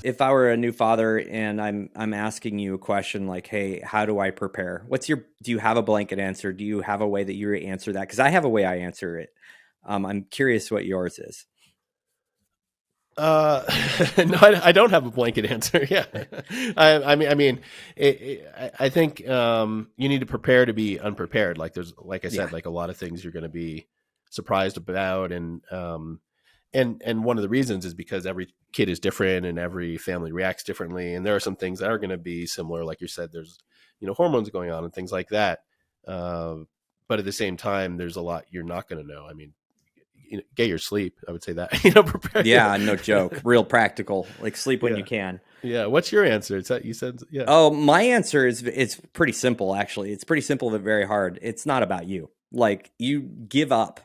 If I were a new father and I'm asking you a question like, "Hey, how do I prepare?" Do you have a blanket answer? Do you have a way that you answer that? Because I have a way I answer it. I'm curious what yours is. Uh, no, I don't have a blanket answer. Yeah, I think you need to prepare to be unprepared. Like I Yeah. said, like a lot of things you're going to be surprised about, and one of the reasons is because every kid is different and every family reacts differently, and there are some things that are going to be similar. Like you said, there's hormones going on and things like that. Uh, but at the same time, there's a lot you're not going to know. I mean, get your sleep. I would say that prepare. Yeah, no joke. Real practical. Like sleep when you Yeah. can. Yeah. What's your answer? It's that you said, yeah. Oh, my answer is it's pretty simple actually. It's pretty simple but very hard. It's not about you. Like you give up.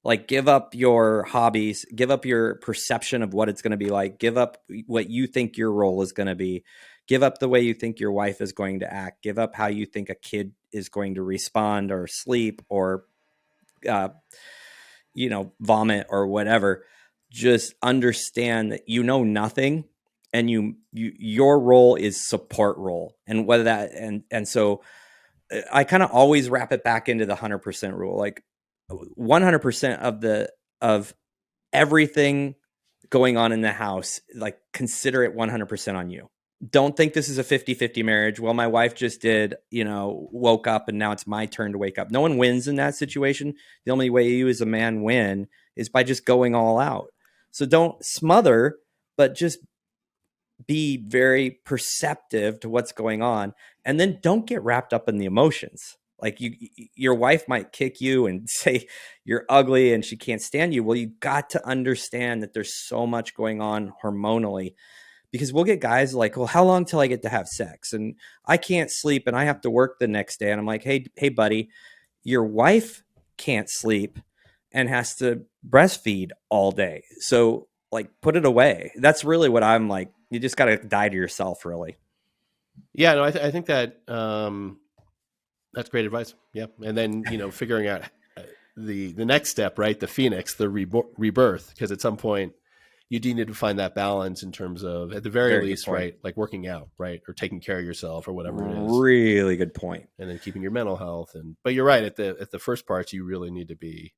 Like give up your hobbies, give up your perception of what it's going to be like, give up what you think your role is going to be. Give up the way you think your wife is going to act. Give up how you think a kid is going to respond or sleep or uh, vomit or whatever. Just understand that you know nothing, and your role is support role, and whether that and so I kind of always wrap it back into the 100% rule. Like 100% of everything going on in the house, like consider it 100% on you. Don't think this is a 50-50 marriage. Well, my wife just did, woke up and now it's my turn to wake up. No one wins in that situation. The only way you as a man win is by just going all out. So don't smother, but just be very perceptive to what's going on, and then don't get wrapped up in the emotions. Like your wife might kick you and say you're ugly and she can't stand you. Well, you got to understand that there's so much going on hormonally, because we'll get guys like, well, how long till I get to have sex? And I can't sleep and I have to work the next day. And I'm like, hey, buddy, your wife can't sleep and has to breastfeed all day. So like put it away. That's really what I'm like. You just got to die to yourself, really. Yeah. No, I think that, that's great advice. Yeah. And then, figuring out the next step, right? The Phoenix, the rebirth, because at some point you do need to find that balance in terms of, at the very Very good least, point. right? Like working out, right? Or taking care of yourself or whatever it is. Really good point. And then keeping your mental health. But you're right. At the first parts, you really need to be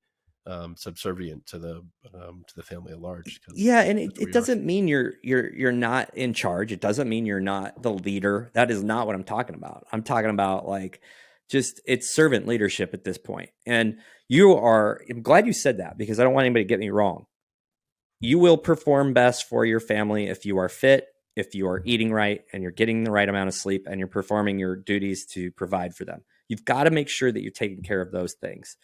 subservient to the family at large, because Yeah, and it, that's where it you are. doesn't mean you're not in charge. It doesn't mean you're not the leader. That is not what I'm talking about. I'm talking about like just it's servant leadership at this point. And I'm glad you said that, because I don't want anybody to get me wrong. You will perform best for your family if you are fit, if you are eating right, and you're getting the right amount of sleep, and you're performing your duties to provide for them. You've got to make sure that you're taking care of those things.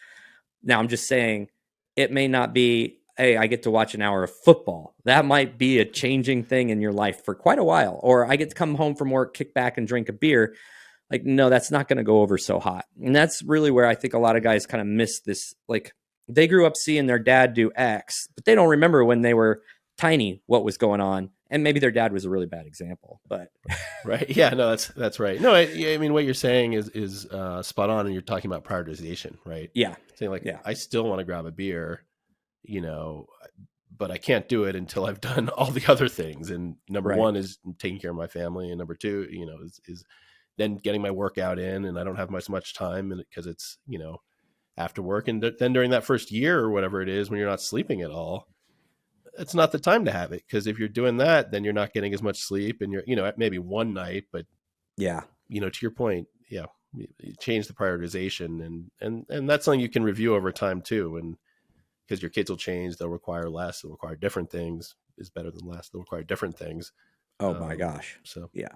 Now, I'm just saying it may not be, hey, I get to watch an hour of football. That might be a changing thing in your life for quite a while. Or I get to come home from work, kick back, and drink a beer. Like, no, that's not going to go over so hot. And that's really where I think a lot of guys kind of miss this. Like, they grew up seeing their dad do X, but they don't remember when they were tiny what was going on. And maybe their dad was a really bad example, but Right. Yeah. No, that's right. No, I mean, what you're saying is spot on, and you're talking about prioritization, right? yeah, Saying like, yeah, I still want to grab a beer, you know, but I can't do it until I've done all the other things. And number right. one is taking care of my family, and number two, is then getting my workout in, and I don't have much time, and because it's after work, and then during that first year or whatever it is when you're not sleeping at all, it's not the time to have it, because if you're doing that, then you're not getting as much sleep, and you're maybe one night, but Yeah. to your point, yeah, you change the prioritization, and that's something you can review over time too, and because your kids will change, they'll require less, they'll require different things, is better than less, they'll require different things. Oh my gosh. So Yeah.